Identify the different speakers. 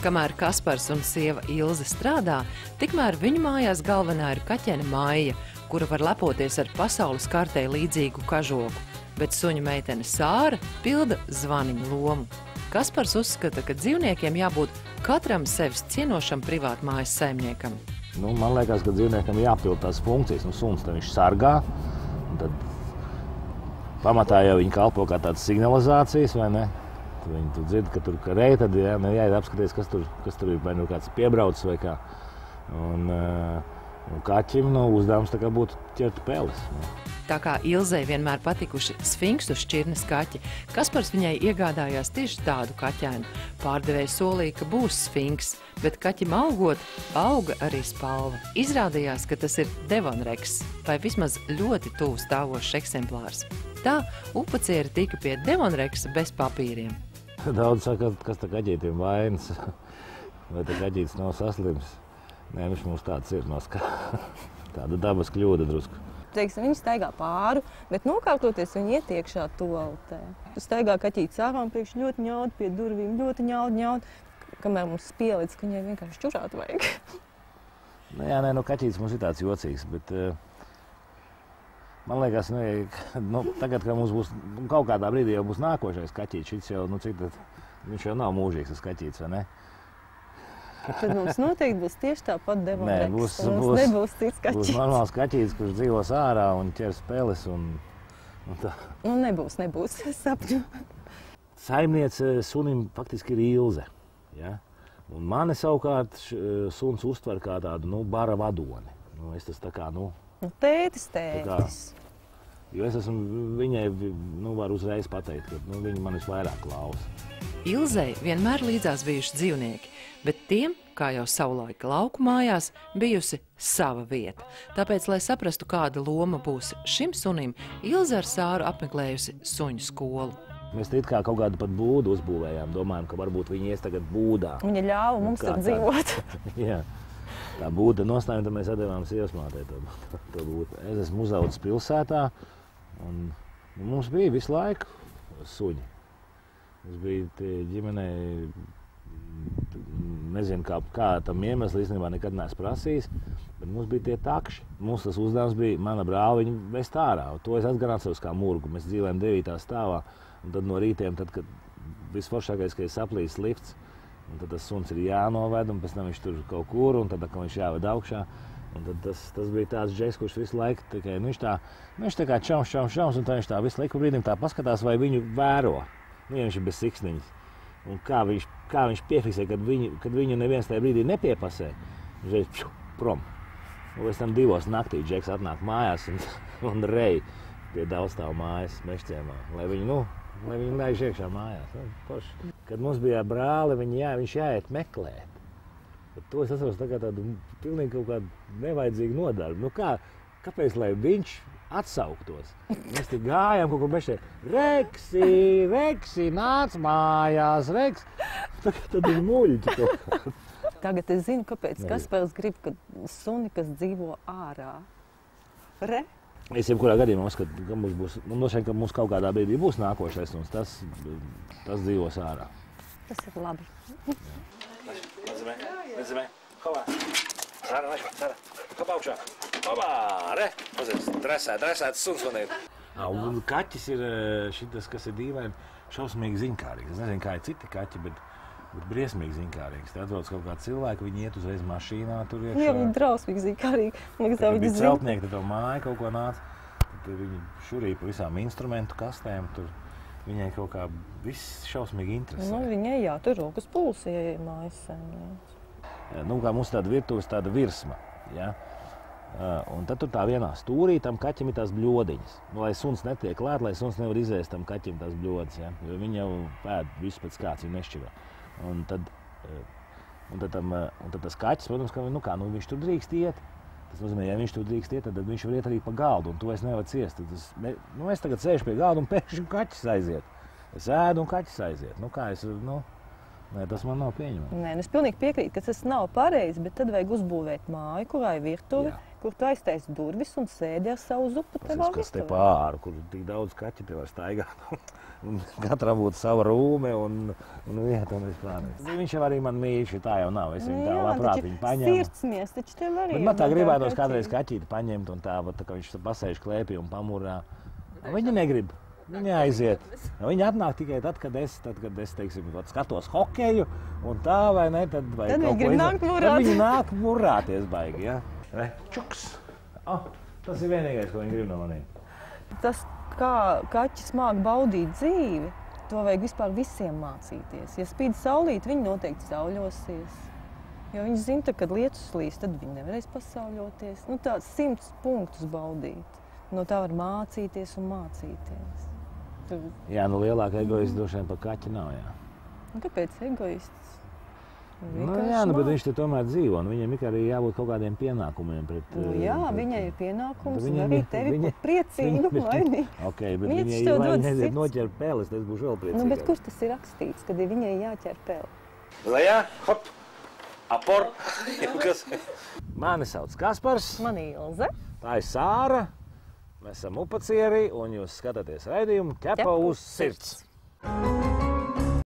Speaker 1: Kamēr Kaspars un sieva Ilze strādā, tikmēr viņu mājās galvenā ir kaķene Maija, kura var lepoties ar pasaules kartei līdzīgu kažogu, bet suņa meitene Sāra pilda zvaniņu lomu. Kaspars uzskata, ka dzīvniekiem jābūt katram sevis cienošam privātmājas saimniekam.
Speaker 2: Man liekas, ka dzīvniekam jāpild tās funkcijas. Suns tad viņš sargā, un tad pamatā jau viņi kalpo kā tādas signalizācijas, vai ne? Viņi dzird, ka tur karēja, tad jāiet apskaties, kas tur ir, vai nu kāds piebraucis vai kā. Un kaķim uzdevums tā kā būtu ķert peles.
Speaker 1: Tā kā Ilzei vienmēr patikuši sfinkstu šķirnes kaķi, Kaspars viņai iegādājās tieši tādu kaķēnu. Pārdevēja solīja, ka būs sfinks, bet kaķim augot, auga arī spalva. Izrādījās, ka tas ir devonrekss, vai vismaz ļoti tuvu stāvošs eksemplārs. Tā upacieri tika pie devonreksa bez papīriem.
Speaker 2: Daudz saka, kas tā kaķītiem vainas, vai tā kaķītis nav saslims. Nē, viņš mums tāds ir, tāda dabas kļūda drusku.
Speaker 3: Teiksim, viņi staigā pāru, bet nokārtoties viņi iet iekšā tualetē. Tu staigā kaķītis ārā un priekš ļoti ņaud pie durvīm, ļoti ņaud, kamēr mums pielic, ka viņai vienkārši čurāt vajag.
Speaker 2: Kaķītis mums ir tāds jocīgs, bet man liekas, tagad, kad mums būs kaut kādā brīdī jau būs nākošais kaķītis, šis jau, viņš jau nav mūžīgs tas kaķītis, vai ne?
Speaker 3: Tad mums noteikti būs tieši tāpat devonrekss, un mums nebūs cits kaķītis.
Speaker 2: Būs normāls kaķītis, kurš dzīvos ārā un ķers peles un tā.
Speaker 3: Nebūs, es saprotu.
Speaker 2: Saimniece sunim faktiski ir Ilze, ja? Un mani savukārt suns uztver kā tādu, bara vadoni. Es tas tā kā,
Speaker 3: Tētis.
Speaker 2: Jo es esmu viņai, varu uzreiz pateikt, ka viņa man visvairāk klausa.
Speaker 1: Ilzei vienmēr līdzās bijuši dzīvnieki, bet tiem, kā jau savulaika lauku mājās, bijusi sava vieta. Tāpēc, lai saprastu, kāda loma būs šim sunim, Ilze ar Sāru apmeklējusi suņu skolu.
Speaker 2: Mēs it kā kaut kādu pat būdu uzbūvējām, domājam, ka varbūt viņi ies tagad būdā.
Speaker 3: Viņa ļāva mums tur dzīvot.
Speaker 2: Jā. Tā būda nostājuma, tad mēs atdevām sievasmātei to būtu. Es esmu uzaudzis pilsētā, un mums bija visu laiku suņi. Mums bija ģimenei, nezinu, kā tam iemesli, īstenībā nekad neesmu prasījis, bet mums bija tie takši. Mums tas uzdevums bija, mana brāli viņu vest ārā, un to es atgarācos kā murgu. Mēs dzīvojam 9. stāvā, un tad no rītiem, tad, kad visforšākais, ka ir saplīsis lifts, un tad tas suns ir jānoved, un pēc tam viņš tur kaut kur, un tad viņš jāved augšā. Un tad tas bija tāds džeks, kurš visu laiku tikai, viņš tā kā čaums, un tad viņš tā visu laiku brīdim tā paskatās, vai viņu vēro. Ja viņš ir bez siksniņas. Un kā viņš piefiksē, kad viņu neviens tajā brīdī nepiepasē, viņš reiz prom. Un pēc tam 2 naktī džeks atnāk mājās un rej pie daudzstāvu mājas Mežciemā, lai viņu neaiz iekšā mājās. Kad mums bija brāli, viņš jāiet meklēt. To es atceros tādu pilnīgi kaut kādu nevajadzīgu nodarbu. Kāpēc, lai viņš atsauktos? Mēs te gājām kaut ko mežē. Reksi, nāc mājās, Reks! Tad ir muļķi kaut kā.
Speaker 3: Tagad es zinu, kāpēc Kaspars grib, ka suni, kas dzīvo ārā.
Speaker 2: Es jebkurā gadījumā uzskatu, ka mums kaut kādā brīdī būs nākošais, un tas dzīvos ārā.
Speaker 3: Tas ir labi.
Speaker 2: Nezimē. Hovā. Sāra, kāp augšā. Hovā, dresēts suns man ir. Un kaķis ir šitas, kas ir dīvaini, šausmīgi ziņkārīgs. Es nezinu, kā ir citi kaķi, bet briesmīgi ziņkārīgs. Te atrodas kaut kādi cilvēki, viņi iet uzreiz mašīnā tur iekšā.
Speaker 3: Jā, viņi drausmīgi ziņkārīgi.
Speaker 2: Tad bija celtnieki, tad to māju kaut ko nāca. Tad viņi šurīja pa visām instrumentu kastēm. Tur viņai kaut kā viss šausmīgi interesē.
Speaker 3: Viņai jātur rokas pulsi, ja ir mājas saimnieks.
Speaker 2: Kā mums tāda virtuves, tāda virsma, ja? Un tad tur tā vienā stūrī tam kaķim ir tās bļodiņas. Lai suns netiek klāt, lai suns nevar izēst tam kaķim tās bļodas, ja? Jo viņi jau pēd visu pēc kāds, viņi nešķiro. Un tad tas kaķis, protams, ka viņš tur drīkst iet. Tas nozīmē, ja viņš tur drīkst iet, tad viņš var iet arī pa galdu, un to es nevaru ciest. Es tagad sēžu pie galda un pēkšņi kaķis aiziet. Es ēdu un kaķis aiziet. Nē, tas man nav pieņemams.
Speaker 3: Nē, es pilnīgi piekrītu, ka tas nav pareizi, bet tad vajag uzbūvēt māju, kurā ir virtuve, kur tu aiztaisi durvis un sēdi ar savu zupu tevā
Speaker 2: Tas te
Speaker 3: virtuvē.
Speaker 2: pāri, kur tik daudz kaķi te var staigāt. Un katram būtu sava rūme un vieta un vispār. Viņš jau arī man mīļš, tā jau nav. Es viņu tā labprāt viņu paņēmu.
Speaker 3: Sirdsmies, taču tev arī.
Speaker 2: Bet man tā gribētos kādreiz kaķīti paņemt un tā, ka viņš pasēž klēpī un pamurā. Viņi negrib. Viņi aiziet. Viņi atnāk tikai tad, kad es teiksim, skatos hokeju un tā, vai ne? Tad
Speaker 3: viņi grib nākt murāt.
Speaker 2: Tad viņi nāk murāties baigi, ja? Re, čuks! Tas ir vienīgais, ko viņi grib no maniem.
Speaker 3: Tas, kā kaķis māk baudīt dzīvi, to vajag vispār visiem mācīties. Ja spīd saulīt, viņi noteikti sauļosies. Jo viņi zina, kad lietus slīst, tad viņi nevarēs pasauļoties. Nu, tā 100 punktus baudīt. No tā var mācīties un mācīties.
Speaker 2: Jā, nu lielāka egoists droši vien par kaķi nav, jā.
Speaker 3: Un kāpēc egoists?
Speaker 2: Nu, jā, nu, bet viņš te tomēr dzīvo, un viņam arī jābūt kaut kādiem pienākumiem pret...
Speaker 3: Nu, jā, viņai ir pienākums, un
Speaker 2: viņai
Speaker 3: arī tevi priecīgu laimīgi.
Speaker 2: Ok, bet viņai neziet noķer peles, tad būšu vēl priecīgāk.
Speaker 3: Nu, bet kurš tas ir rakstīts, kad viņai jāķer peli?
Speaker 2: Lejā, hop, apor. Mani sauc Kaspars.
Speaker 3: Mani Ilze.
Speaker 2: Tā ir Sāra. Mēs esam Upacieri, un jūs skatāties raidījumu Ķepa uz sirds.